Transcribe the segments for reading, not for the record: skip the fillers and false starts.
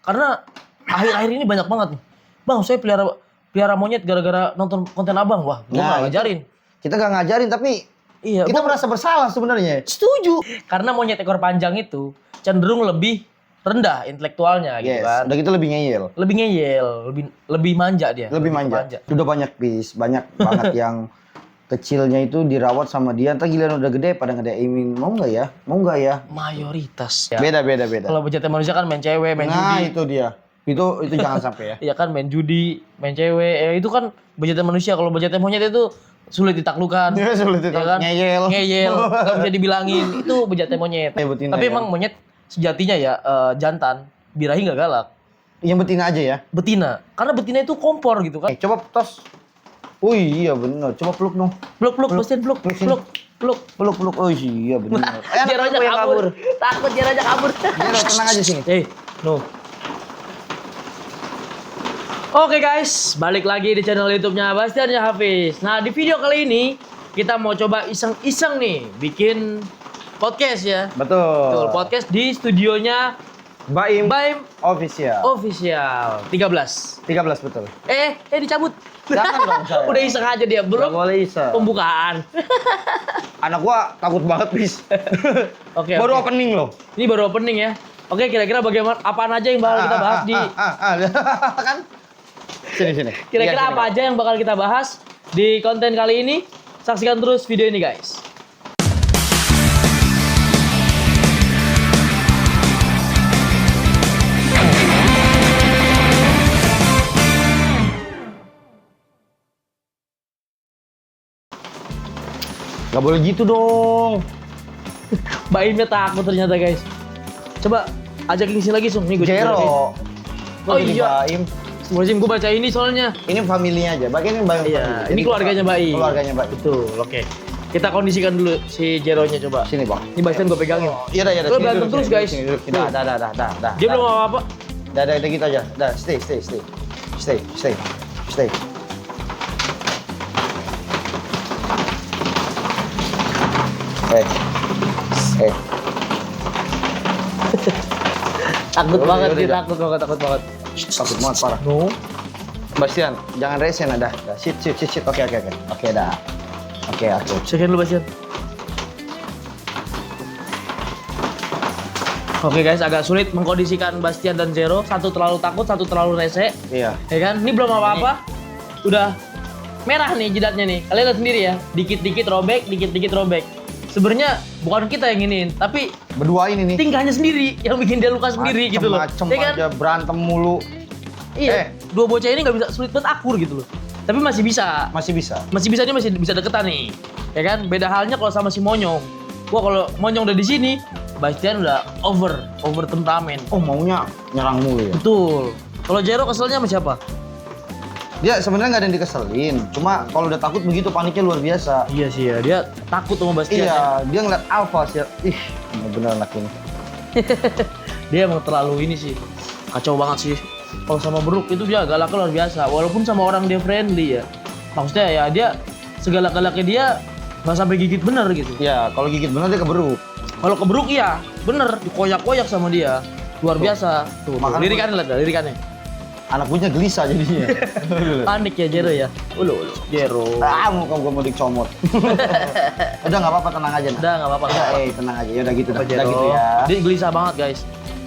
Karena akhir-akhir ini banyak banget nih. Bang, saya pelihara monyet gara-gara nonton konten abang. Wah, gue Nah, gak ngajarin. Kita gak ngajarin tapi Iya, kita gua merasa bersalah sebenarnya. setuju. Karena monyet ekor panjang itu cenderung lebih rendah intelektualnya gitu Yes, kan. udah gitu lebih ngeyel. Lebih ngeyel, lebih manja dia. Lebih manja. Udah banyak banget yang kecilnya itu dirawat sama dia. Ntar giliran udah gede pada ngedemin. Mau nggak ya? Mau nggak ya? Mayoritas. Ya. Beda. Kalau bejatnya manusia kan main cewek, main Nah, judi. itu dia. Itu jangan sampai ya. Iya kan main judi, main cewek. Ya itu kan bejatnya manusia. Kalau bejatnya monyet itu sulit ditaklukkan. Iya, sulit Ya kan? ngeyel. Nggak bisa dibilangin. Itu bejatnya monyet. Ya, betina, Tapi ya. emang monyet sejatinya ya jantan, birahi nggak galak. Yang betina aja ya. Betina. Karena betina itu kompor gitu kan. Coba tos. Wih, iya bener. Coba peluk dong. Peluk, Bastian, peluk. Peluk. Oh iya bener. Jero aja kabur. Takut Jero aja kabur. Jero, tenang aja sini. No. Oke guys, balik lagi di channel YouTube-nya Bastian ya Hafiz. Nah, di video kali ini kita mau coba iseng-iseng nih bikin podcast ya. Betul. Podcast di studionya Baim Baim Official. Official 13. 13 betul. Dicabut. Jangan dong saya. Udah iseng aja dia, Nggak belum boleh iseng. pembukaan. Anak gua takut banget, bis. Oke. Baru opening loh. Ini baru opening ya. Oke, kira-kira bagaimana apaan aja yang bakal kita bahas di Kan? Sini. kira-kira Iya, apa aja yang bakal kita bahas di konten kali ini? Saksikan terus video ini, guys. Gak boleh gitu dong. Baimnya takut ternyata, guys. Coba ajakin sini lagi, Sung. Nih gue Jero. Oh iya. Baim. Musim gue baca ini soalnya. Ini familinya aja. Bagian ini Baim. Iya, family. ini keluarganya Baim. Keluarganya Baim. Betul, oke. Kita kondisikan dulu si Jeronya coba. Sini, Bang. Ini Bastian gue pegangin. Iya dah. Lo berantem terus, guys. Dah. Dia belum apa-apa. Dah gitu aja. Dah, stay. Takut Udah, banget udah, dia, udah. takut banget. Takut banget parah. No. Bastian, jangan resen dah. Sit. Oke. Oke, dah. Oke. Second lu, Bastian. Oke guys, agak sulit mengkondisikan Bastian dan Zero. Satu terlalu takut, satu terlalu rese. Iya. Ya kan? Ini belum apa-apa. Udah merah nih jidatnya nih. Kalian lihat sendiri ya. Dikit-dikit robek. Sebenarnya bukan kita yang inginin, tapi Berdua ini nih. tingkahnya sendiri yang bikin dia luka sendiri gitu loh. Macem Ya kan? aja berantem mulu. Iya. Dua bocah ini nggak bisa, sulit banget akur gitu loh. Tapi masih bisa. Masih bisa. Dia masih bisa deketan nih. Ya kan? Beda halnya kalau sama si Monyong. Wah, kalau Monyong udah di sini, Bastian udah over temperamen. Oh, maunya nyerang mulu ya. Betul. Kalau Jero keselnya sama siapa? Dia sebenarnya nggak ada yang dikeselin. Cuma kalau udah takut begitu paniknya luar biasa. Iya sih ya, dia takut sama Bastian. Iya, dia ngeliat Alpha sih. Ih, bener anak ini. Dia emang terlalu ini sih. Kacau banget sih. Kalau sama Brook itu dia galaknya luar biasa. Walaupun sama orang dia friendly ya. Maksudnya ya dia segalak-galaknya dia nggak sampai gigit bener gitu. Ya, kalau gigit bener dia keberuk. Kalau ke Brook iya, bener dikoyak-koyak sama dia. Luar biasa. Tuh, Makanya lirikannya lihat, lirikannya. Anak punya gelisah jadinya. Panik ya Jero ya. Ulu, Jero. Muka gua mau dicomot. Udah nggak apa-apa, tenang aja. Udah nggak apa-apa. Tenang aja. Ya udah gitu dah. Jero. Udah gitu ya. Dia gelisah banget guys.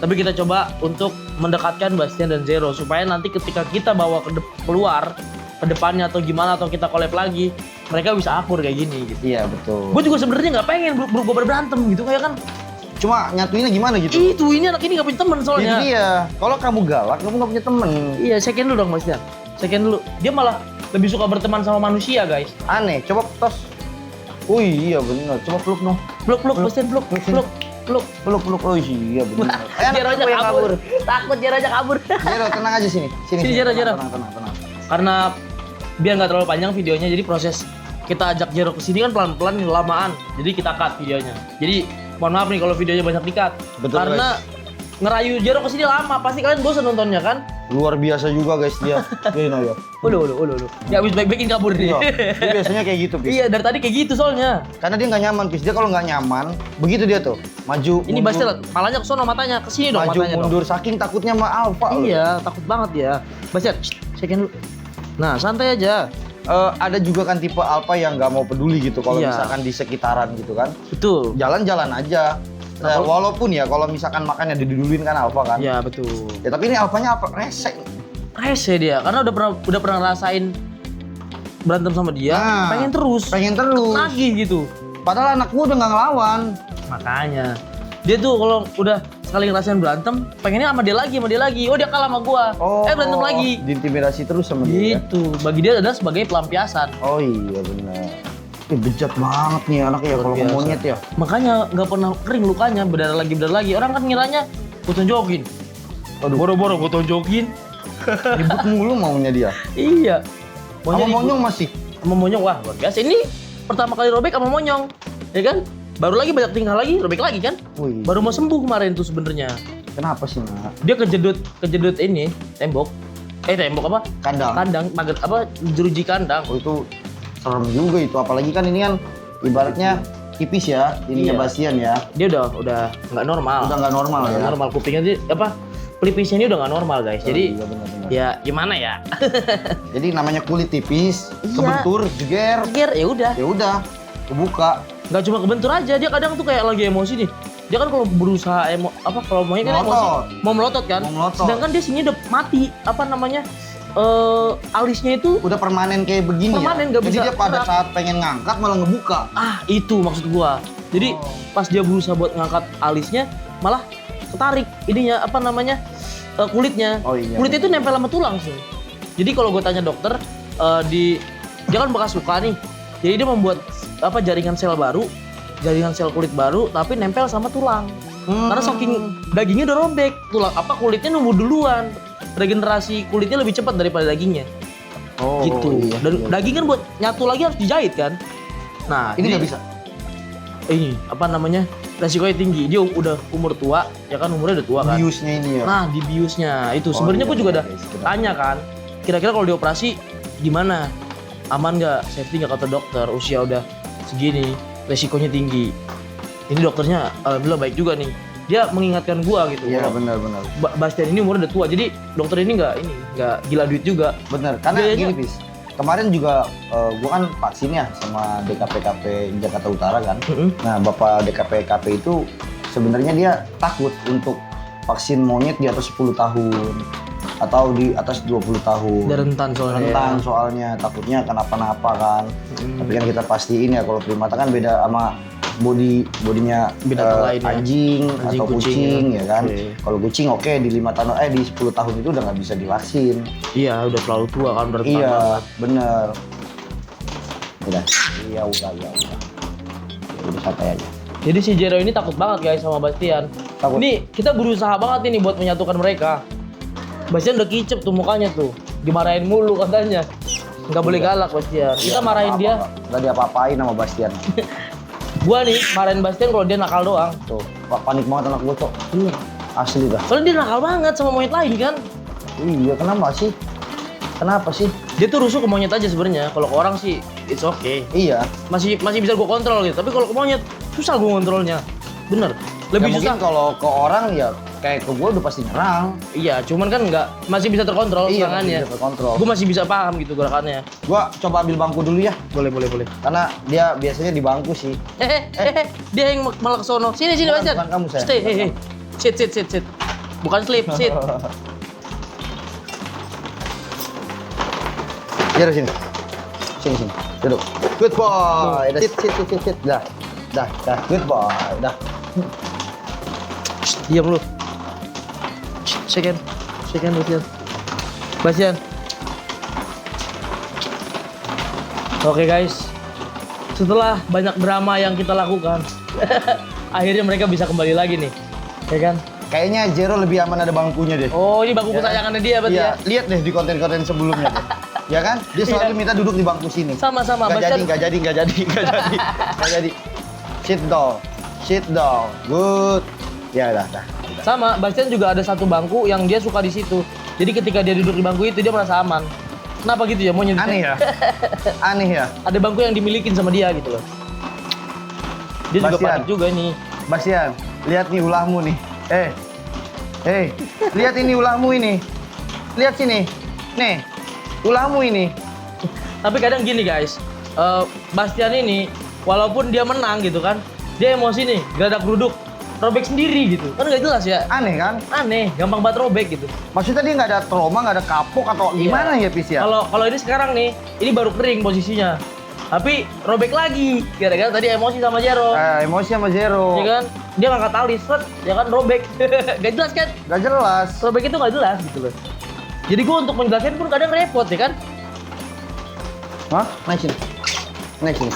Tapi kita coba untuk mendekatkan Bastian dan Zero supaya nanti ketika kita bawa keluar ke depannya atau gimana atau kita collab lagi, mereka bisa akur kayak gini gitu. Iya, betul. Gue juga sebenarnya nggak pengen gue berantem gitu kayak kan. Cuma nyatuinnya gimana gitu? Itu ini anak ini nggak punya teman Itu soalnya. dia. Kalau kamu galak, kamu nggak punya temen. Iya, second dulu dong Bastian. Second dulu. Dia malah lebih suka berteman sama manusia guys. Aneh. Coba tos. Wih, iya bener. Coba peluk dong. Peluk Bastian, peluk. Peluk. Oh iya bener. Jero aja kabur. Takut Jero aja kabur. Jero, tenang aja sini. Sini Jero. Tenang. Karena biar nggak terlalu panjang videonya, jadi proses kita ajak Jero ke sini kan pelan-pelan lamaan. Jadi kita cut videonya. Jadi mohon maaf nih kalau videonya banyak di-cut. Betul, Karena ngerayu Jero kesini lama, pasti kalian bosan nontonnya kan? Luar biasa juga guys dia. Dia ya. Ulu. Ya habis baik-baikin kabur nih. Iya, dia biasanya kayak gitu, Pis. Iya, dari tadi kayak gitu soalnya. Karena dia nggak nyaman, Pis. Dia kalau nggak nyaman, begitu dia tuh. Maju, Ini mundur, Bastel, malahnya ke sono matanya, ke sini dong maju, matanya mundur, saking takutnya sama Alfa. dong. loh. Iya, takut banget ya. Bastel, second dulu. Nah, santai aja. Ada juga kan tipe Alfa yang nggak mau peduli gitu kalau Iya. misalkan di sekitaran gitu kan. Betul. Jalan-jalan aja. Nah, kalau- Walaupun ya kalau misalkan makannya diduluin kan Alfa kan. Iya, betul. Ya tapi ini Alfanya apa? Resek. Rese dia, karena udah pernah ngerasain berantem sama dia, Nah, pengen terus. Pengen terus. Nagih gitu. Padahal anak gua udah nggak ngelawan. Makanya dia tuh kalau udah sekali ngerasain berantem, pengennya sama dia lagi. Oh, dia kalah sama gua. Berantem lagi. Diintimidasi terus sama dia. ya? Gitu. Bagi dia adalah sebagai pelampiasan. Oh iya benar. Bejat banget nih anaknya ya Luar kalau ke biasa. monyet ya. Makanya nggak pernah kering lukanya, berdarah lagi. Orang kan ngiranya gua tonjokin. Aduh, boro-boro gua tonjokin. Ribut mulu maunya dia. Iya. Sama monyong masih. Sama monyong, wah luar biasa. Ini pertama kali robek sama monyong, ya kan? Baru lagi banyak tingkah lagi, robek lagi kan? Wih. Baru mau sembuh kemarin tuh sebenarnya. Kenapa sih, Mak? Dia kejedut ini tembok. Tembok apa? Kandang. Kandang, pagar apa? Jeruji kandang. Oh itu serem juga itu. Apalagi kan ini kan ibaratnya tipis ya, ininya Iya. Bastian ya. Dia udah nggak normal. Udah nggak normal Nggak ya. normal kupingnya sih apa? Pelipisnya ini udah nggak normal guys. Jadi iya benar-benar. ya gimana ya? Jadi namanya kulit tipis, Iya. kebentur, jeger, Akhir ya udah. ya udah, kebuka. Nggak cuma kebentur aja, dia kadang tuh kayak lagi emosi nih. Dia kan kalau berusaha kalau maunya kan emosi, Melotot. mau melotot kan. Mau melotot. Sedangkan dia sini udah mati, apa namanya? Alisnya itu Udah permanen kayak begini Permanen, ya. nggak Jadi bisa dia pada gerak. saat pengen ngangkat malah ngebuka. itu maksud gua. Jadi pas dia berusaha buat ngangkat alisnya malah ketarik ininya apa namanya? Kulitnya. Oh iya. Kulitnya itu nempel sama tulang sih. Jadi kalau gue tanya dokter dia kan bekas luka nih. Jadi dia membuat apa jaringan sel kulit baru tapi nempel sama tulang. Karena saking dagingnya udah robek, kulitnya nunggu duluan. Regenerasi kulitnya lebih cepat daripada dagingnya. Oh, Gitu. iya, Dan iya. daging kan buat nyatu lagi harus dijahit kan. Nah, Ini jadi- nggak bisa. Ini apa namanya? Resikonya tinggi. Dia udah umur tua, ya kan umurnya udah tua kan. Biusnya ini ya. Nah, di biusnya itu Oh, sebenarnya iya, gue juga iya, udah guys, benar. tanya kan. Kira-kira kalau dioperasi gimana? Aman nggak? Safety nggak kata dokter? Usia udah segini, resikonya tinggi. Ini dokternya alhamdulillah baik juga nih. Dia mengingatkan gua gitu. Iya kalau benar-benar. Bastian ini umurnya udah tua, jadi dokter ini nggak gila duit juga. Bener, karena Biayanya- gini bis. Kemarin juga gua kan vaksin ya sama DKPKP Jakarta Utara kan. Nah, Bapak DKPKP itu sebenarnya dia takut untuk vaksin monyet di atas 10 tahun atau di atas 20 tahun. Udah rentan soalnya. Rentan soalnya, takutnya kenapa-napa kan. Tapi kan kita pastiin ya kalau primata kan beda sama bodinya Binatang lain ya. anjing Anjing, atau kucing kucing ya. ya kan. Oke. Kalau kucing oke di 5 tahun di 10 tahun itu udah nggak bisa divaksin. Iya, udah terlalu tua kan, udah rentan Iya, banget. bener. Udah. Iya, udah. Ya udah santai aja. Jadi si Jero ini takut banget guys sama Bastian. Takut. Ini kita berusaha banget ini buat menyatukan mereka. Bastian udah kicep tuh mukanya tuh. Dimarahin mulu katanya. Nggak boleh galak Bastian. Kita marahin dia. Nggak diapa-apain sama Bastian. Gua nih marahin Bastian kalau dia nakal doang. Tuh, panik banget anak gua, Cok. Bener. Asli dah. Soalnya dia nakal banget sama monyet lain kan. Iya, kenapa sih? Kenapa sih? Dia tuh rusuh ke monyet aja sebenarnya. Kalau ke orang sih it's okay. Iya. Masih bisa gua kontrol gitu. Tapi kalau ke monyet susah gua kontrolnya. Bener. Lebih Ya, susah. mungkin kalau ke orang ya kayak ke gua udah pasti nyerang. Iya, cuman kan masih bisa terkontrol Iya, serangannya. masih bisa terkontrol. Gua masih bisa paham gitu gerakannya. Gua coba ambil bangku dulu ya. Boleh. Karena dia biasanya di bangku sih. Dia yang malah ke sono. Sini Bukan, Bastian. bukan kamu, sayang. Stay, Bukan Sit. Bukan sleep, sit. Biar sini. Sini. Duduk. Good boy. Dah, sit. Dah. Good boy. Dah. Diam lu. Second Bastian. Oke guys. Setelah banyak drama yang kita lakukan, akhirnya mereka bisa kembali lagi nih. Ya kan? Kayaknya Jero lebih aman ada bangkunya deh. Oh, ini bangku kesayangannya dia berarti Iya, ya. lihat deh di konten-konten sebelumnya deh. Ya kan? Dia selalu minta duduk di bangku sini. Sama-sama Nggak Bastian. jadi. Sit down. Good. Ya dah. Sama, Bastian juga ada satu bangku yang dia suka di situ. Jadi ketika dia duduk di bangku itu dia merasa aman. Kenapa gitu ya monyet? Aneh ya? Aneh ya? Ada bangku yang dimilikin sama dia gitu loh. Dia juga Bastian. panik juga nih. Bastian, lihat nih ulahmu nih. Lihat ini ulahmu ini. Lihat sini. Nih, ulahmu ini. Tapi kadang gini guys, Bastian ini walaupun dia menang gitu kan, dia emosi nih, geradak geruduk, robek sendiri gitu. Kan nggak jelas ya. Aneh kan? Aneh, gampang banget robek gitu. Maksudnya dia nggak ada trauma, nggak ada kapok atau gimana ya, Pis ya? Kalau ini sekarang nih, ini baru kering posisinya. Tapi robek lagi, gara-gara tadi emosi sama Jero. Emosi sama Zero. Ya kan? Dia ngangkat alis, set, ya kan robek. Gak jelas kan? Gak jelas. Robek itu gak jelas gitu loh. Jadi gue untuk menjelaskan pun kadang repot ya kan? Hah? Naik sini. Naik sini.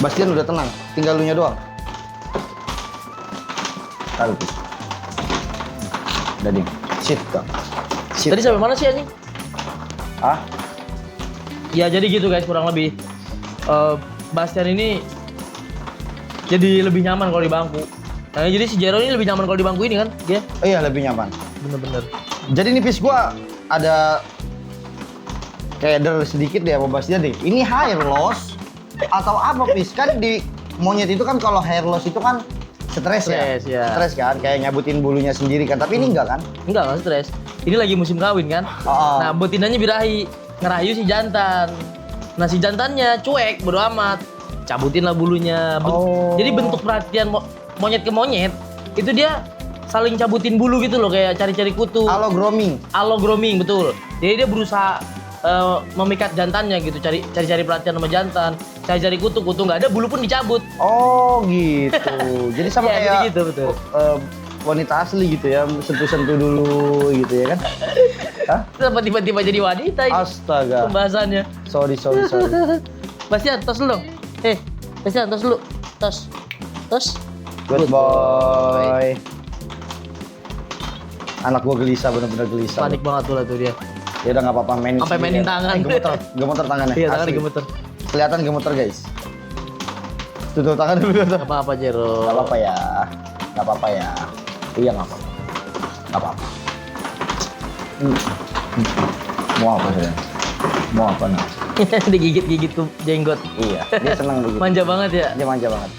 Bastian udah tenang, tinggal lu nya doang. Taruh, Pis. Udah ding. Sit, Kak. Sit. Tadi sampai mana sih anjing? Ah? Ya jadi gitu guys, kurang lebih. Bastian ini jadi lebih nyaman kalau di bangku. Nah, jadi si Jero ini lebih nyaman kalau di bangku ini kan? Dia Iya, lebih nyaman. bener-bener. Jadi nih, Pis, gua ada keder sedikit deh sama Bastian deh. Ini hair loss atau apa, Pis? Kan di monyet itu kan kalau hair loss itu kan stres ya. Stres, ya. Stres kan, kayak nyabutin bulunya sendiri kan. Tapi ini enggak kan? Enggak stres. Ini lagi musim kawin kan? Oh. Nah, betinanya birahi, ngerayu si jantan. Nah, si jantannya cuek, bodo amat. Cabutin lah bulunya. Oh. Jadi bentuk perhatian monyet ke monyet, itu dia saling cabutin bulu gitu loh, kayak cari-cari kutu. Halo grooming. Halo grooming, betul. Jadi dia berusaha memikat jantannya gitu, cari-cari perhatian sama jantan, cari-cari kutu nggak ada, bulu pun dicabut. Oh gitu. Jadi sama Iya, kayak jadi gitu, betul. wanita asli gitu ya, sentuh-sentuh dulu gitu ya kan? Hah? Kenapa tiba-tiba jadi wanita ini Astaga. pembahasannya? Sorry. Bastian, tos dulu dong. Bastian, tos dulu. Tos. Good boy. Anak gua gelisah, bener-bener gelisah. Panik banget tuh dia. Ya udah nggak apa-apa, mainin. Sampai sendiri mainin ya. tangan. Gemeter tangannya. Iya, tangan Asli. gemeter. Kelihatan gemeter guys. Tutup tangan dulu. Gak apa-apa, Jero. Gak apa-apa ya. Gak apa-apa ya. Iya gak apa-apa. Gak apa-apa. Mau apa sih? Mau apa nah? Digigit-gigit tuh jenggot. Iya, dia senang begitu. Manja banget ya. Dia manja banget.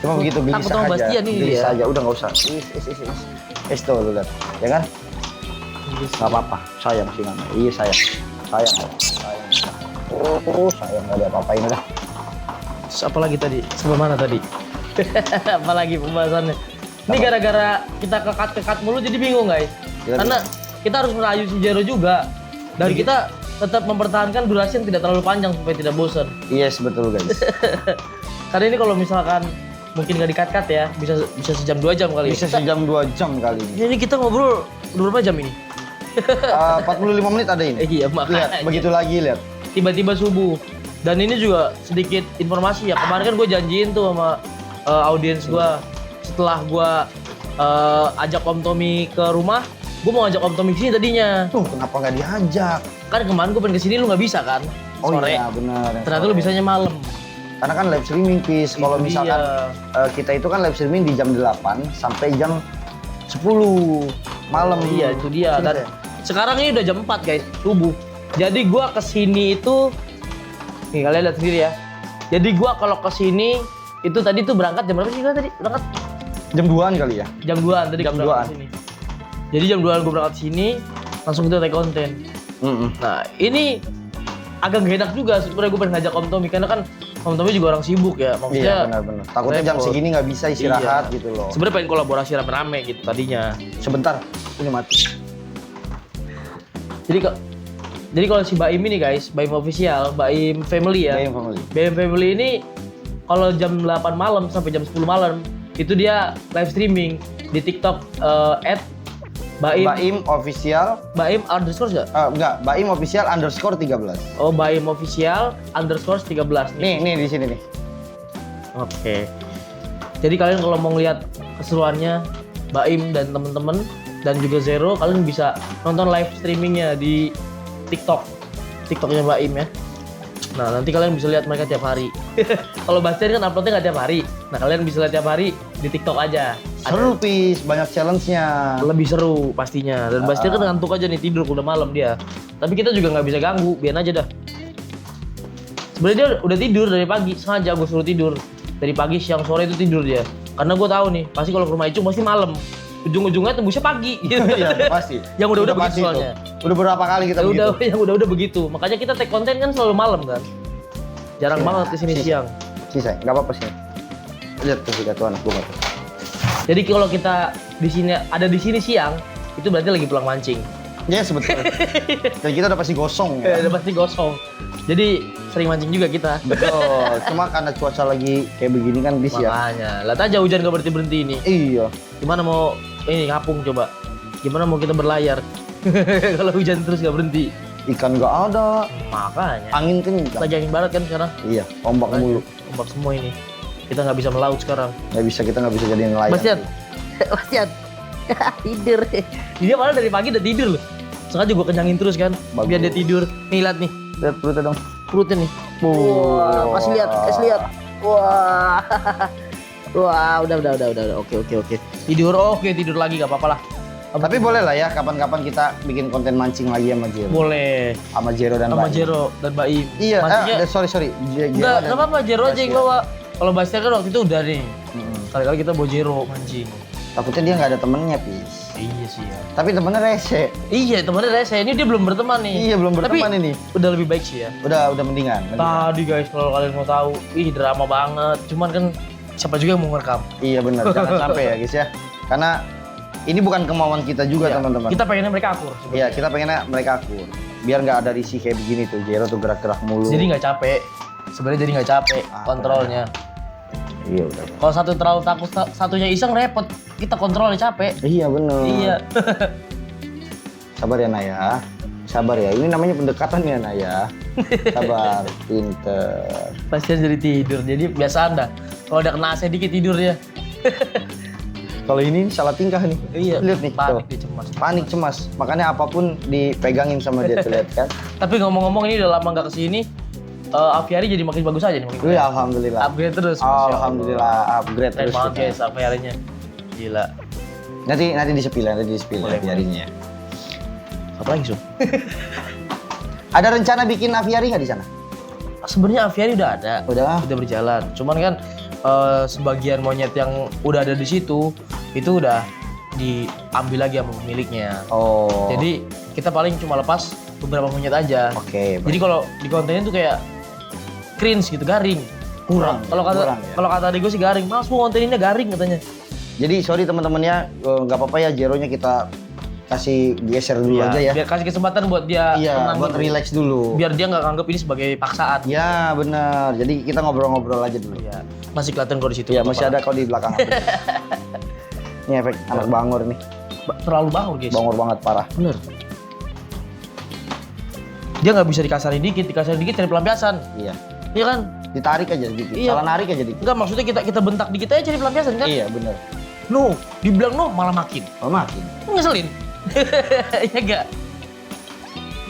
Cuma begitu gelisah Takut sama aja. Bastian ini Gelisah dia. aja, udah nggak usah. Tuh lu lihat, ya kan? Gak apa-apa, sayang sih namanya. Iya sayang. Oh sayang nggak ada apa-apain udah. Terus apa lagi tadi? Sampai mana tadi? Apalagi pembahasannya. Ini gara-gara kita kekat mulu jadi bingung guys. Gila, Karena kita harus merayu si Jero juga. Dan kita tetap mempertahankan durasi yang tidak terlalu panjang supaya tidak bosan. Yes betul guys. Karena ini kalau misalkan mungkin nggak di-cut ya, bisa sejam 2 jam kali. Bisa sejam 2 jam kali ini. Ini kita ngobrol udah berapa jam ini? 45 menit ada ini. Iya, Lihat, makanya. begitu lagi lihat. Tiba-tiba subuh. Dan ini juga sedikit informasi ya. Kemarin kan gue janjiin tuh sama audiens gue. Setelah gue ajak Om Tommy ke rumah, gue mau ajak Om Tommy kesini tadinya. Tuh kenapa nggak diajak? Kan kemarin gue pengen kesini, lu nggak bisa kan? Oh Sore. iya benar. Ternyata lu bisanya malam. Karena kan live streaming Pis. Kalau Itu misalkan dia. kita itu kan live streaming di jam 8 sampai jam 10 malam. Iya, itu dia. Sini Dan saya. sekarang ini udah jam 4 guys, subuh. Jadi gue kesini itu, nih kalian lihat sendiri ya. Jadi gue kalau kesini itu tadi tuh berangkat jam berapa sih kita tadi? Berangkat Jam 2-an kali ya? jam 2-an tadi Jam gua berangkat 2-an. sini. Jadi jam 2-an gue berangkat sini, langsung kita take konten. Nah ini agak gak enak juga sebenarnya gue pengen ngajak Om Tommy karena kan Om Tommy juga orang sibuk ya, maksudnya. Iya benar-benar. Takutnya jam repot. segini nggak bisa istirahat Iya. gitu loh. Sebenarnya pengen kolaborasi rame-rame gitu tadinya. Sebentar, ini mati. Jadi kalau si Baim ini guys, Baim official, Baim family ya. Baim family. Baim family ini kalau jam 8 malam sampai jam 10 malam itu dia live streaming di TikTok Baim official. Baim underscore nggak? Enggak, Baim official _13. Oh, Baim official _ 13 nih. Nih di sini nih. Oke. Jadi kalian kalau mau ngeliat keseruannya Baim dan temen-temen dan juga Zero, kalian bisa nonton live streamingnya di TikToknya Baim ya. Nah nanti kalian bisa lihat mereka tiap hari. Kalau Bastian kan uploadnya nggak tiap hari. Nah kalian bisa lihat tiap hari di TikTok aja. Seru Pis, banyak challenge-nya. lebih seru pastinya. Dan Bastian kan ngantuk aja nih, tidur udah malam dia. Tapi kita juga nggak bisa ganggu, biarin aja dah. Sebenarnya dia udah tidur dari pagi, sengaja gue suruh tidur. Dari pagi, siang, sore itu tidur dia. Karena gue tahu nih, pasti kalau ke rumah Icung pasti malam. Ujung-ujungnya tembusnya pagi. Iya, pasti. Yang udah begitu pasti itu. soalnya. Udah berapa kali kita begitu. Yang udah begitu. Makanya kita take konten kan selalu malam kan. Jarang banget kesini siang. Sisa, nggak apa-apa sih. Lihat tuh si tuh anak gue. Jadi kalau kita di sini ada di sini siang, itu berarti lagi pulang mancing. Ya sebetulnya. Dan kita udah pasti gosong. Ya. Udah pasti gosong. Jadi sering mancing juga kita. Betul. Cuma karena cuaca lagi kayak begini kan bis ya. Makanya, lihat aja hujan gak berhenti-berhenti ini. Iya. Gimana mau ini ngapung coba? Gimana mau kita berlayar? Kalau hujan terus gak berhenti. Ikan nggak ada. Makanya. Angin kencang. Lagi angin barat kan sekarang. Iya. Ombak mulu. Ombak semua ini. Kita nggak bisa melaut sekarang. Kita nggak bisa jadi nelayan. Bastian. Tidur. Dia malah dari pagi udah tidur loh. Sengaja gue kenyangin terus kan. Bagus. Biar dia tidur. Nih lihat nih. Lihat perutnya dong. Perutnya nih. Wah, kasih lihat. Wah. Wah, udah. Oke. Tidur lagi gak apa-apa lah. Tapi boleh lah ya, kapan-kapan kita bikin konten mancing lagi sama Jero. Boleh. Sama Jero dan Sama Baim. Jero dan Baim. Iya, Mancingnya sorry. enggak apa-apa, Jero aja yang bawa. Kalau Bastian kan waktu itu udah nih. Mm-mm. Kali-kali kita bawa Jero mancing. Takutnya dia nggak ada temennya, Pis. Iya sih ya. Tapi temennya rese. Iya, temannya rese. Ini dia belum berteman nih. Iya, belum berteman Tapi ini. udah lebih baik sih ya. Udah mendingan. Tadi guys, kalau kalian mau tahu, drama banget. Cuman kan siapa juga yang mau ngerekam. Iya benar, jangan sampai ya guys ya. Karena ini bukan kemauan kita juga Iya, teman-teman. Kita pengennya mereka akur. sebenarnya. Iya, kita pengennya mereka akur. Biar nggak ada risih kayak begini tuh, Jero tuh gerak-gerak mulu. Jadi nggak capek. Sebenarnya jadi nggak capek kontrolnya. Iya udah. Kalau satu terlalu takut, satunya iseng repot. Kita kontrolnya capek. Iya benar. Iya. Sabar ya Naya. Sabar ya. Ini namanya pendekatan ya Naya. Sabar, pinter. Pastian jadi tidur. Jadi biasa anda. Kalau udah kena AC dikit tidur ya. Kalau ini salah tingkah nih. Iya. Lihat nih. Panik tuh. dia cemas. Panik cemas. Makanya apapun dipegangin sama dia tuh lihat kan. Tapi ngomong-ngomong ini udah lama nggak kesini. Aviari jadi makin bagus aja nih. Makin Wih, alhamdulillah. upgrade terus. Masya Allah. Alhamdulillah upgrade Keren terus. banget kita. guys Aviarinya. Gila. Nanti disepil Boleh, aviarinya. Apa lagi Sun? Ada rencana bikin aviari nggak di sana? Sebenarnya aviari udah ada. Udah. Udah berjalan. Cuman kan sebagian monyet yang udah ada di situ itu udah diambil lagi sama pemiliknya. Oh. Jadi kita paling cuma lepas beberapa monyet aja. Oke. Jadi kalau di kontennya tuh kayak cringe gitu, garing. Kurang. Kalau kata Kurang, ya? kalau kata adik gue sih garing. Mas mau konteninnya garing katanya. Jadi sorry teman-temannya, nggak apa-apa ya Jeronya kita kasih geser dulu aja ya. Biar kasih kesempatan buat dia Iya, tenang buat dulu. relax dulu. Biar dia nggak anggap ini sebagai paksaan. Ya benar. Jadi kita ngobrol-ngobrol aja dulu. Iya. Masih kelihatan kok di situ. Iya nggak masih apa-apa. ada kau di belakang. aku. Ini efek anak bangor nih. Terlalu bangun guys. Bangor banget parah. Bener. Dia nggak bisa dikasarin dikit cari pelampiasan. Iya. Iya kan? Ditarik aja dikit. Iya. Salah narik aja dikit. Enggak, maksudnya kita bentak dikit aja cari pelampiasan kan? Iya benar. No, dibilang no malah makin. Oh makin. Ngeselin. Iya enggak?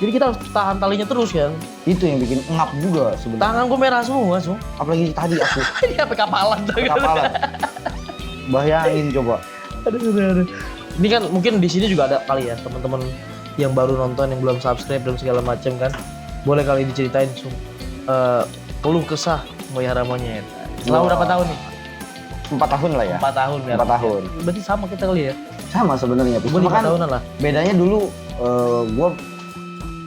Jadi kita harus tahan talinya terus kan. Itu yang bikin ngap juga sebenarnya. Tangan gue merah semua, Sung. Apalagi tadi aku Ini apa kapalan tuh? kapalan. Bayangin coba. Aduh. Ini kan mungkin di sini juga ada kali ya teman-teman yang baru nonton yang belum subscribe dan segala macam kan. Boleh kali diceritain Sung. Keluh kesah melihara monyet. Selama Wah. berapa tahun nih? 4 tahun lah ya. 4 tahun ya. 4 tahun. Berarti sama kita kali ya. Sama sebenarnya. Gue Cuma 5 kan tahunan lah. bedanya dulu gue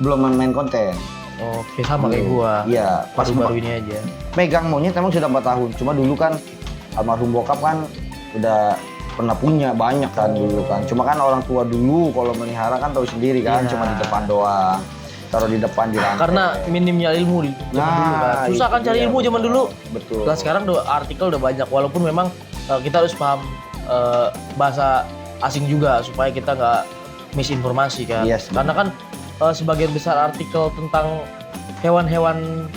belum main konten. Oke, sama kayak gua. Iya, pas Baru-baru ini aja. megang monyet emang sudah 4 tahun. Cuma dulu kan almarhum bokap kan udah pernah punya banyak kan dulu kan. Cuma kan orang tua dulu kalau melihara kan tahu sendiri kan, Iya. cuma di depan doang. Taruh di depan di rantai. Karena minimnya ilmu di zaman dulu kan. Susah itu kan cari dia. ilmu zaman dulu. Betul. Nah sekarang artikel udah banyak walaupun memang kita harus paham bahasa asing juga supaya kita nggak misinformasi kan. Yes, Karena kan sebagian besar artikel tentang hewan-hewan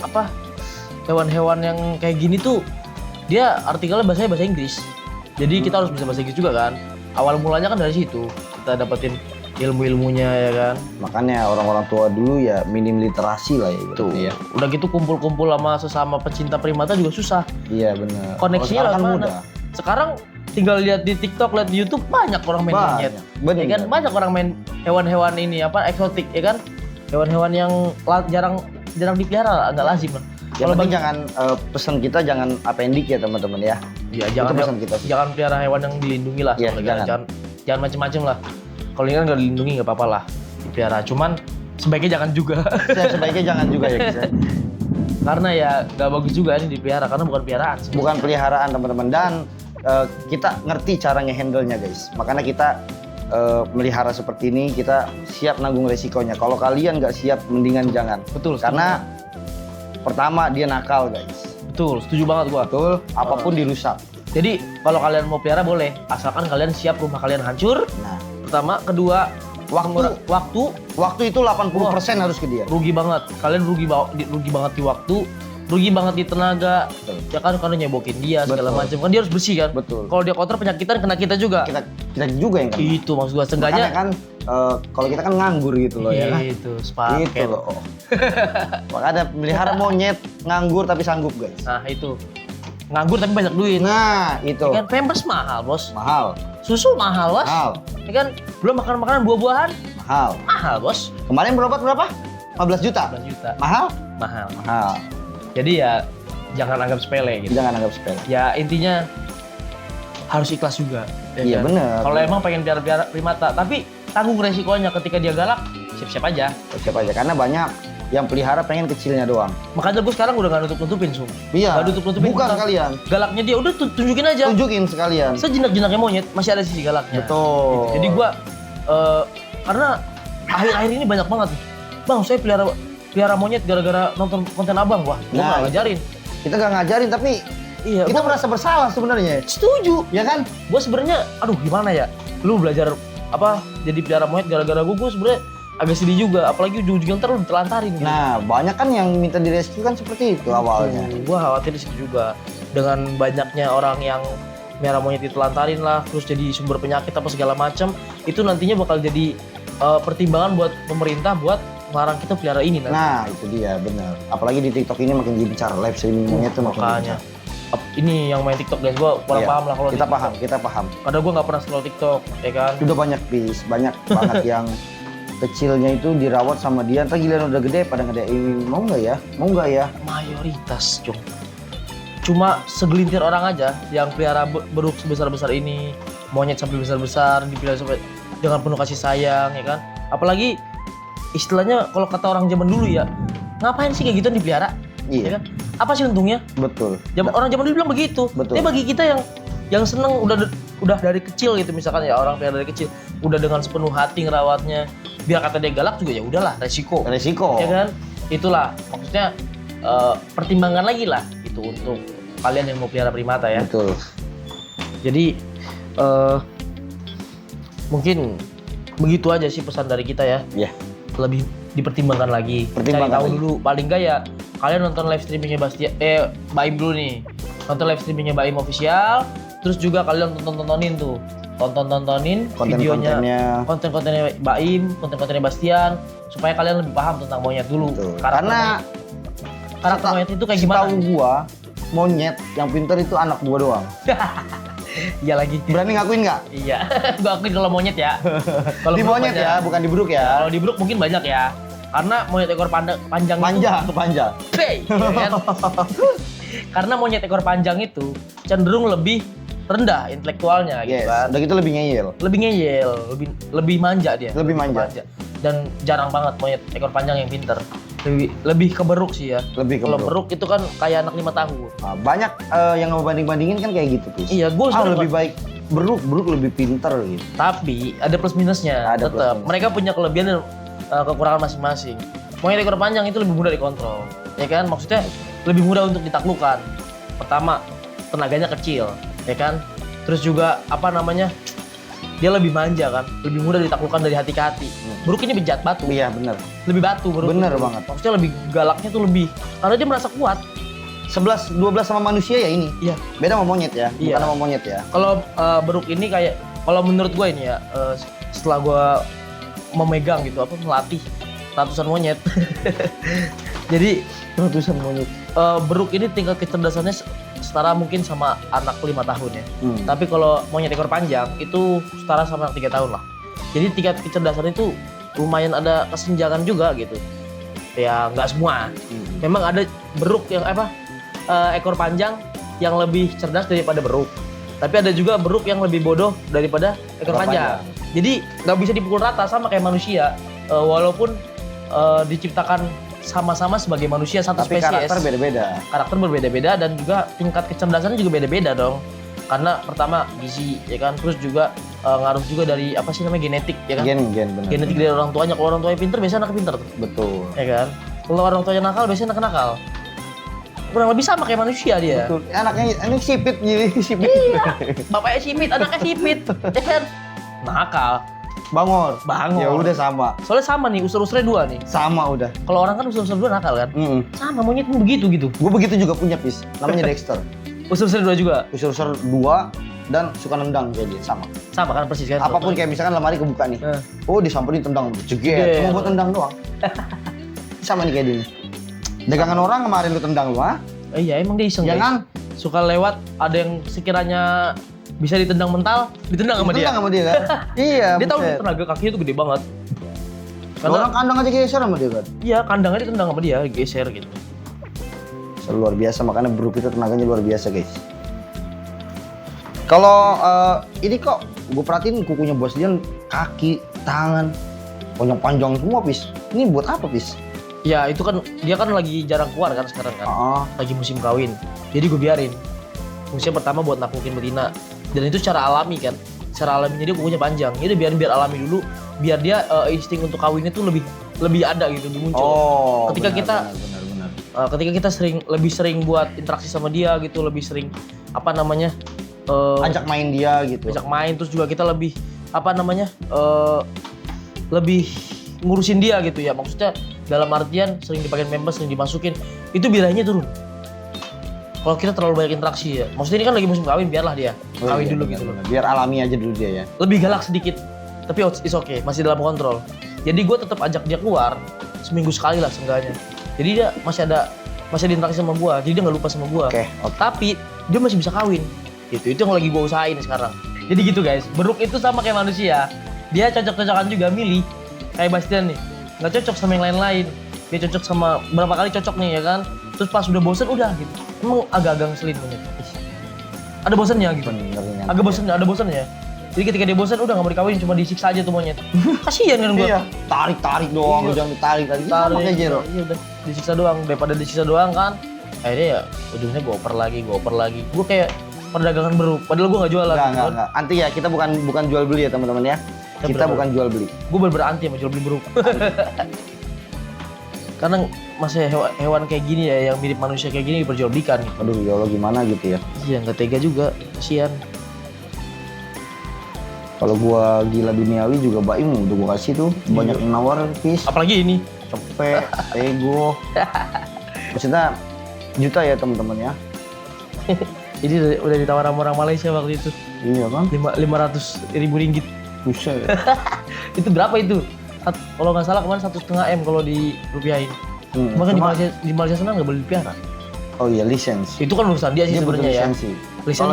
hewan-hewan yang kayak gini tuh dia artikelnya bahasanya bahasa Inggris. Jadi kita harus bisa bahasa Inggris juga kan. Awal mulanya kan dari situ kita dapetin ilmu-ilmunya ya kan. Makanya orang-orang tua dulu ya minim literasi lah ya. Tuh. berarti ya. Udah gitu kumpul-kumpul sama sesama pecinta primata juga susah. Iya benar. Koneksinya Kalau sekarang lewat kan mana? mudah. Sekarang tinggal lihat di TikTok, lihat di YouTube banyak orang main monyet. Bener. Ya kan banyak orang main hewan-hewan ini apa eksotik ya kan. Hewan-hewan yang jarang dipelihara, agak lazim lah. Kalau jangan pesan kita jangan appendix ya teman-teman ya. Iya, jangan pelihara hewan yang dilindungi lah. Iya, jangan macam-macam lah. Kalau ini kan nggak dilindungi nggak apa-apa lah dipelihara. Cuman sebaiknya jangan juga. Sebaiknya jangan juga ya guys. Karena ya nggak bagus juga ini dipelihara karena bukan peliharaan. Bukan peliharaan teman-teman dan kita ngerti cara ngehandle-nya guys. Makanya kita melihara seperti ini kita siap nanggung resikonya. Kalau kalian nggak siap mendingan jangan. Betul. Karena pertama dia nakal guys. Betul, setuju banget gua. Betul, apapun dirusak. Jadi kalau kalian mau pelihara boleh, asalkan kalian siap rumah kalian hancur. Nah, Pertama, kedua waktu itu 80% harus ke dia. rugi banget. Kalian rugi banget di waktu, rugi banget di tenaga. Betul. Ya kan karena nyebokin dia segala Betul. macam. Kan dia harus bersih kan? Betul. Kalau dia kotor penyakitan kena kita juga. Kita juga yang kena. Itu maksud gua Makanya seenggaknya kan kalau kita kan nganggur gitu loh ya kan. itu sepaket. Gitu loh. Makanya melihara monyet nganggur tapi sanggup guys. Nah, itu. Nganggur tapi banyak duit. Nah, itu. Ya kan Pampers mahal, Bos. Mahal. Susu mahal, Bos. Mahal. Ya kan belum makan makanan buah-buahan Mahal. mahal, Bos. Kemarin berobat berapa? 15 juta. 11 juta. Mahal? Mahal. Mahal. Jadi ya jangan anggap sepele gitu. Jangan anggap sepele. Ya intinya harus ikhlas juga. Ya Iya, kan? bener. Kalau emang pengen pelihara primata, tapi tanggung resikonya ketika dia galak, siap-siap aja. Siapa aja karena banyak yang pelihara pengen kecilnya doang. Makanya gue sekarang udah gak nutup-nutupin, Sum. Iya. Gak nutup-nutupin. Bukan tentang sekalian. Galaknya dia udah tunjukin aja. Tunjukin sekalian. Sejenak-jenaknya monyet masih ada sisi galaknya. Betul. Gitu. Jadi gue karena akhir-akhir ini banyak banget nih. Bang, saya pelihara monyet gara-gara nonton konten abang. Wah, gue Nah, gak ngajarin. Kita gak ngajarin tapi Iya, kita gua merasa bersalah sebenarnya. setuju. Ya kan? Gue sebenarnya, aduh gimana ya? Lu belajar apa? Jadi pelihara monyet gara-gara gue sebenarnya agak sedih juga. Apalagi ujung-ujungnya ntar lu ditelantarin. Gitu. Nah, banyak kan yang minta direscue kan seperti itu awalnya. Gue khawatir di situ juga dengan banyaknya orang yang merah monyet ditelantarin lah, terus jadi sumber penyakit apa segala macam. Itu nantinya bakal jadi pertimbangan buat pemerintah buat melarang kita pelihara ini nanti. Nah, itu dia benar. Apalagi di TikTok ini makin gencar live streamingnya tuh makin Makanya. gencar. Ini yang main TikTok guys, gue kurang Iya. paham lah kalau Kita TikTok. paham, kita paham. Karena gue nggak pernah scroll TikTok, ya kan? Udah banyak banyak banget yang kecilnya itu dirawat sama dia. Ntar giliran udah gede pada ngedein mau nggak ya? Mau nggak ya? Mayoritas, Jong. Cuma segelintir orang aja yang pelihara beruk sebesar-besar ini, monyet sampai besar-besar, dipelihara sampai dengan penuh kasih sayang, ya kan? Apalagi istilahnya kalau kata orang zaman dulu ya, ngapain sih kayak gitu dipelihara? Iya. Ya kan? Apa sih untungnya? Betul. Orang zaman dulu bilang begitu. Betul. Tapi bagi kita yang seneng udah dari kecil gitu misalkan ya orang pelihara dari kecil udah dengan sepenuh hati ngerawatnya. Biar kata dia galak juga ya udahlah resiko. Resiko. Ya kan? Itulah maksudnya pertimbangan lagi lah itu untuk kalian yang mau pelihara primata ya. Betul. Jadi mungkin begitu aja sih pesan dari kita ya. Iya. Lebih dipertimbangkan lagi. Pertimbangkan Cari tahu lagi. dulu. Paling enggak ya kalian nonton live streamingnya Baim dulu nih. Nonton live streamingnya Baim official. Terus juga kalian tontonin tuh. Tontonin videonya, konten-kontennya Baim, konten-kontennya Bastian, supaya kalian lebih paham tentang monyet dulu. Betul. Karakter monyet itu kayak gimana? Tahu gua monyet yang pintar itu anak gua doang. Iya lagi. Berani ngakuin nggak? Iya. Gua akuin kalau monyet ya. Kalau Di Brook monyet banyak. ya, bukan di Brook ya. Kalau di Brook mungkin banyak ya. Karena monyet ekor panjang itu, Panjang. hey, ya kan? Karena monyet ekor panjang itu cenderung lebih rendah intelektualnya gitu Yes. kan. Udah gitu lebih ngeyel. Lebih ngeyel, lebih manja dia. Lebih manja. Dan jarang banget monyet ekor panjang yang pinter. Lebih keberuk sih ya. Lebih ke Kalau Brook. beruk itu kan kayak anak 5 tahun. Nah, banyak yang ngebanding-bandingin kan kayak gitu, Pis. Iya, gue lebih baik Brook lebih pintar gitu. Tapi ada plus minusnya. Ada plus Tetap minus. mereka punya kelebihan dan kekurangan masing-masing. Monyet ekor panjang itu lebih mudah dikontrol, ya kan? Maksudnya lebih mudah untuk ditaklukkan. Pertama, tenaganya kecil, ya kan? Terus juga apa namanya? Dia lebih manja kan, lebih mudah ditaklukkan dari hati ke hati. Brook ini bejat batu, Iya, bener. lebih batu Brook. Bener itu. banget. Maksudnya lebih galaknya tuh lebih, karena dia merasa kuat. 11-12 sama manusia ya ini. Iya. Beda sama monyet ya, Iya. bukan sama monyet ya. Kalau Brook ini kayak, kalau menurut gue ini ya, setelah gue memegang gitu, melatih ratusan monyet. Jadi Ratusan monyet. Brook ini tingkat kecerdasannya setara mungkin sama anak 5 tahun ya. Hmm. Tapi kalau monyet ekor panjang itu setara sama anak 3 tahun lah. Jadi tingkat kecerdasan itu lumayan ada kesenjangan juga gitu. Ya nggak semua. Memang ada beruk yang ekor panjang yang lebih cerdas daripada beruk. Tapi ada juga beruk yang lebih bodoh daripada ekor panjang. Jadi nggak bisa dipukul rata sama kayak manusia. Walaupun diciptakan sama-sama sebagai manusia satu Tapi spesies. karakter beda-beda. Karakter berbeda-beda dan juga tingkat kecerdasannya juga beda-beda dong. Karena pertama gizi ya kan, terus juga ngaruh juga dari apa sih namanya genetik ya kan. Gen benar. Genetik dari orang tuanya. Kalau orang tuanya pinter biasanya anaknya pinter tuh. Betul. Ya kan. Kalau orang tuanya nakal biasanya anak nakal. Kurang lebih sama kayak manusia dia. Betul. Anaknya ini sipit jadi sipit. Iya. Bapaknya sipit, anaknya sipit. Ya kan. Nakal. Bangor. Bangor. Ya udah sama. Soalnya sama nih, usur-usurnya 2 nih. Sama udah. Kalau orang kan usur-usur 2 nakal kan. Sama monyet pun begitu gitu. Gue begitu juga punya Pis. Namanya Dexter. Usur-usur 2 juga. Usur-usur 2 dan suka nendang kayak dia sama. Sama kan persis kan. Apapun kayak misalkan lemari kebuka nih. Oh disamperin tendang, jeget. Cuma buat tendang doang. Sama nih kayak dia. Dagangan orang kemarin lu tendang lu, ha? Iya emang dia iseng. Jangan. Suka lewat ada yang sekiranya bisa ditendang mental, ditendang sama dia. Ditendang sama dia kan? Iya. Dia tahu buset. tenaga kakinya tuh gede banget. Orang kandang aja geser sama dia kan? Iya kandangnya ditendang sama dia, geser gitu. Luar biasa, makanya Brook itu tenaganya luar biasa guys. Kalau ini kok gue perhatiin kukunya bos dia kaki, tangan panjang-panjang semua Pis. Ini buat apa Pis? Ya itu kan dia kan lagi jarang keluar kan sekarang kan. Lagi musim kawin. Jadi gue biarin. Musim pertama buat naklukin betina. Dan itu secara alami kan. Secara alaminya dia kukunya panjang. Ya udah biarin biar alami dulu. Biar dia insting untuk kawinnya tuh lebih ada gitu, lebih muncul. Ketika benar. Ketika kita lebih sering buat interaksi sama dia gitu, lebih sering Ajak main dia gitu. ajak main, terus juga kita lebih lebih ngurusin dia gitu ya. Maksudnya dalam artian sering dipakai pampers, sering dimasukin, itu birahinya turun. Kalau kita terlalu banyak interaksi ya. Maksudnya ini kan lagi musim kawin, biarlah dia kawin dulu gitu loh. Biar alami aja dulu dia ya. Lebih galak sedikit, tapi it's okay, masih dalam kontrol. Jadi gue tetap ajak dia keluar seminggu sekali lah seenggaknya. Jadi dia masih ada interaksi sama gue, jadi dia nggak lupa sama gue. Oke. Tapi dia masih bisa kawin. Gitu, itu yang lagi gue usahain sekarang. Jadi gitu guys, Brook itu sama kayak manusia. Dia cocok-cocokan juga milih. Kayak Bastian nih, nggak cocok sama yang lain-lain. Dia cocok sama berapa kali cocok nih ya kan. Terus pas udah bosen udah gitu. Emang agak-agak ngeselin monyet. Ada bosennya gitu. Agak bosennya, ada bosennya. Jadi ketika dia bosan udah nggak mau dikawin, cuma disiksa aja tuh monyet. Kasian kan gua. Iya, tarik doang, jangan ditarik. Sama kayak Jero. Iya udah, disiksa doang. Daripada disiksa doang kan, akhirnya ya ujungnya gue oper lagi. Gue kayak perdagangan Brook, padahal gue nggak jualan. Enggak. Anti ya, kita bukan jual beli ya teman-teman ya. Kita bukan jual beli. Gue bener-bener anti sama jual beli Brook. Karena masih hewan kayak gini ya, yang mirip manusia kayak gini diperjualbelikan. Aduh ya Allah gimana gitu ya. Iya nggak tega juga, kasian. Kalau gua gila duniawi juga Baim udah gua kasih tuh banyak yang nawar Pis. Apalagi ini. Cepet, ego. Maksudnya juta ya teman-teman ya. Ini udah ditawar sama orang Malaysia waktu itu. Iya kan? 500.000 ringgit. Buset. Itu berapa itu? Kalau nggak salah kemarin 1,5 M kalau dirupiahin. Makanya di Malaysia sana nggak boleh dipelihara. Oh iya lisensi. Itu kan urusan dia sih sebenarnya ya. Lisensi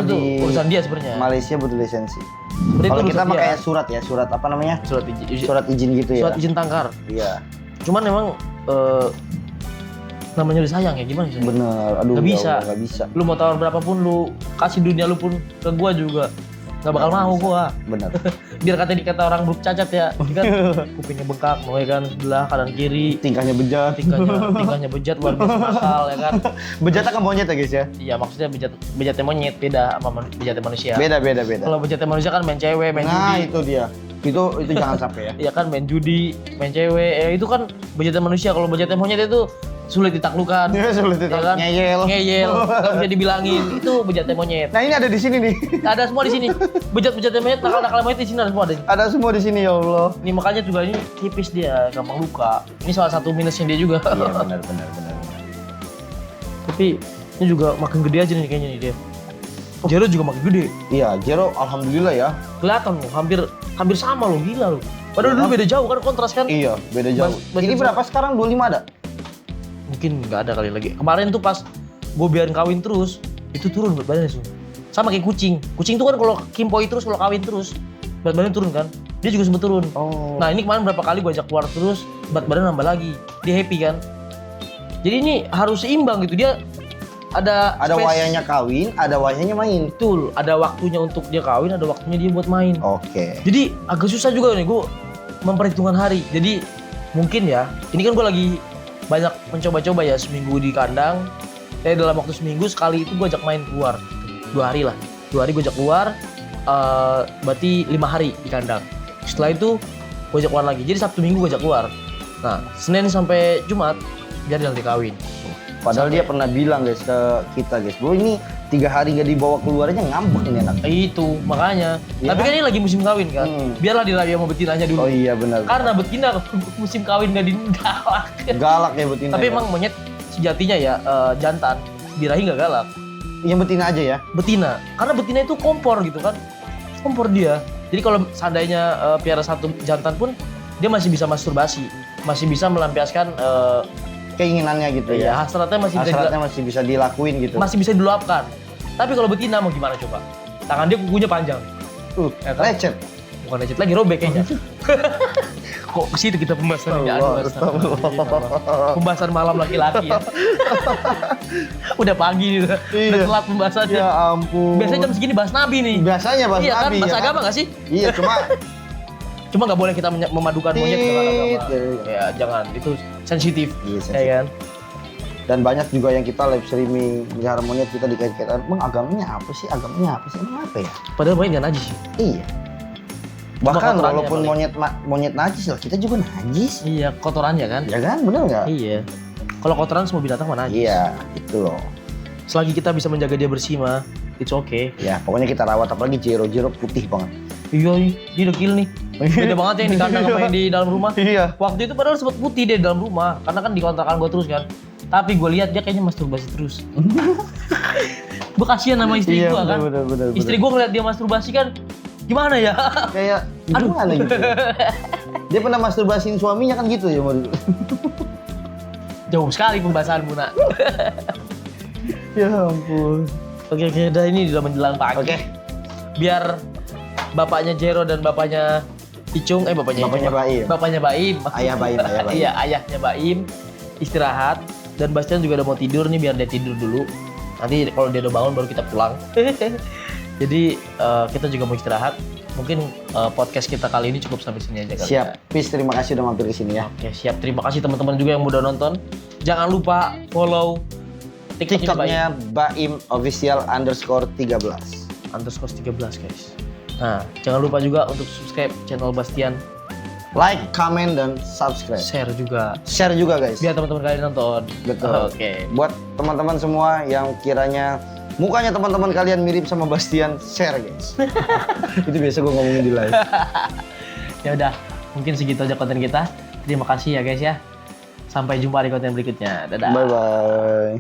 itu urusan dia sebenarnya. Malaysia butuh lisensi. Sebenarnya Kalau itu kita urusan mah dia. kayak surat ya, surat apa namanya? Surat izin gitu ya. Surat izin tangkar. Iya. Cuman memang namanya udah sayang ya, gimana sih? Bener. Aduh. Nggak bisa. Nggak bisa. Lu mau tawar berapapun, lu kasih dunia lu pun ke gua juga nggak bakal mau gua. Bener. Biar dikata orang Brook cacat ya, kan kupingnya bengkak, mau ya kan sebelah kanan kiri, Tingkahnya bejat. tingkahnya bejat luar biasa nakal ya kan. Bejatnya ke monyet ya guys ya? Iya maksudnya bejatnya monyet beda sama bejatnya manusia. Beda. Kalau bejatnya manusia kan main cewek, main judi. Nah itu dia. Itu jangan sampai ya. Iya kan main judi, main cewek. Itu kan bejatnya manusia. Kalau bejatnya monyet itu sulit ditaklukkan. Iya sulit itu. Ya kan? Ngeyel. Nggak bisa dibilangin. Itu bejatnya monyet. Nah ini ada di sini nih. Ada semua di sini. Bejatnya monyet, nakal monyet di sini ada semua. Ada semua di sini ya Allah. Ini makanya juga ini tipis dia, gampang luka. Ini salah satu minusnya dia juga. Iya benar. Tapi ini juga makin gede aja nih kayaknya nih dia. Jero juga makin gede. Iya Jero alhamdulillah ya. Kelihatan loh, hampir sama loh, gila loh. Padahal dulu beda jauh kan, kontras kan. Iya beda jauh. Ini berapa sekarang? 25 ada? Mungkin nggak ada kali lagi. Kemarin tuh pas gue biarin kawin terus, itu turun berat badannya semua. Sama kayak kucing. Kucing tuh kan kalau kimpoi terus, kalau kawin terus, berat badannya turun kan. Dia juga sempat turun. Oh. Nah ini kemarin berapa kali gue ajak keluar terus, berat badan nambah lagi. Dia happy kan. Jadi ini harus seimbang gitu. Dia ada space. wayahnya kawin, ada wayahnya main. Betul, ada waktunya untuk dia kawin, ada waktunya dia buat main. Oke. Jadi agak susah juga nih gue memperhitungkan hari. Jadi mungkin ya, ini kan gue lagi banyak mencoba-coba ya seminggu di kandang. Dalam waktu seminggu sekali itu gue ajak main keluar. 2 hari lah. 2 hari gue ajak keluar, berarti 5 hari di kandang. Setelah itu gue ajak keluar lagi. Jadi Sabtu Minggu gue ajak keluar. Nah, Senin sampai Jumat dia nanti kawin. Padahal dia pernah bilang guys ke kita guys, bro ini 3 hari gak dibawa keluarnya ngambek ini anak. Itu makanya. Ya Tapi kan ini lagi musim kawin kan. Biarlah dirayu sama betinanya dulu. Oh iya benar. Karena betina musim kawin gak galak. Galak ya betina. Tapi ya? emang monyet sejatinya ya jantan birahi nggak galak. Yang betina aja ya. Betina. Karena betina itu kompor gitu kan. Kompor dia. Jadi kalau seandainya piara satu jantan pun dia masih bisa masturbasi, masih bisa melampiaskan Keinginannya gitu ya, ya. hasratnya Masih bisa dilakuin gitu. masih bisa diluapkan. Tapi kalau betina mau gimana coba? Tangan dia kukunya panjang. Ya kan? Lecet. Bukan lecet lagi, robek kayaknya. Kok ke situ kita pembahasannya? Pembahasan malam laki-laki ya. Udah pagi nih, udah telat pembahasannya. Ya ampun. Biasanya jam segini bahas Nabi nih. Biasanya bahas iya kan, Nabi, bahas ya agama kan? nggak sih? Iya, Cuma nggak boleh kita memadukan monyet dengan agama. Iya. Ya jangan, itu sensitif. Iya, sensitif. Ya kan? Dan banyak juga yang kita live streaming melihara monyet kita dikait-kaitkan, "Bang, agamanya apa sih? Agamanya apa sih? Emang apa ya?" Padahal monyet nggak najis sih. Iya. Bahkan kotorannya walaupun paling. monyet najis lah, kita juga najis. Iya, kotorannya kan? Ya kan? Bener nggak? Iya. Kalau kotoran semua binatang mana najis. Iya, itu loh. Selagi kita bisa menjaga dia bersih mah, it's okay. Ya, pokoknya kita rawat, apalagi Jero putih banget. Iya nih, dia udah kill nih. Beda banget ya yang di kandang sama yang di dalam rumah. Iya. Waktu itu padahal sempat putih dia di dalam rumah, karena kan di kontrakan gue terus kan. Tapi gue lihat dia kayaknya masturbasi terus. Gue kasihan sama istri gue kan. Bener. Istri gue ngeliat dia masturbasi kan, gimana ya? Kayak gimana gitu. Dia pernah masturbasiin suaminya kan gitu ya, Madu. Jauh sekali pembahasanmu nak. Ya ampun. Oke, udah ini udah menjelang pagi. Oke. Biar bapaknya Jero dan bapaknya Icung, bapaknya Baim. Bapaknya Baim. Ayah Baim. Iya, ayahnya Baim istirahat dan Bastian juga udah mau tidur nih, biar dia tidur dulu. Nanti kalau dia udah bangun baru kita pulang. Jadi kita juga mau istirahat. Mungkin podcast kita kali ini cukup sampai sini aja kali. Siap. Peace, terima kasih udah mampir ke sini ya. Oke, siap. Terima kasih teman-teman juga yang udah nonton. Jangan lupa follow TikToknya Baim official _13. _13 guys. Nah, jangan lupa juga untuk subscribe channel Bastian, Like, comment, dan subscribe. share juga. Share juga guys. Biar teman-teman kalian nonton. Betul. Oke. Buat teman-teman semua yang kiranya mukanya teman-teman kalian mirip sama Bastian, share guys. Itu biasa gue ngomongin di live. Ya udah, mungkin segitu aja konten kita. Terima kasih ya guys ya. Sampai jumpa di konten berikutnya. Dadah. Bye bye.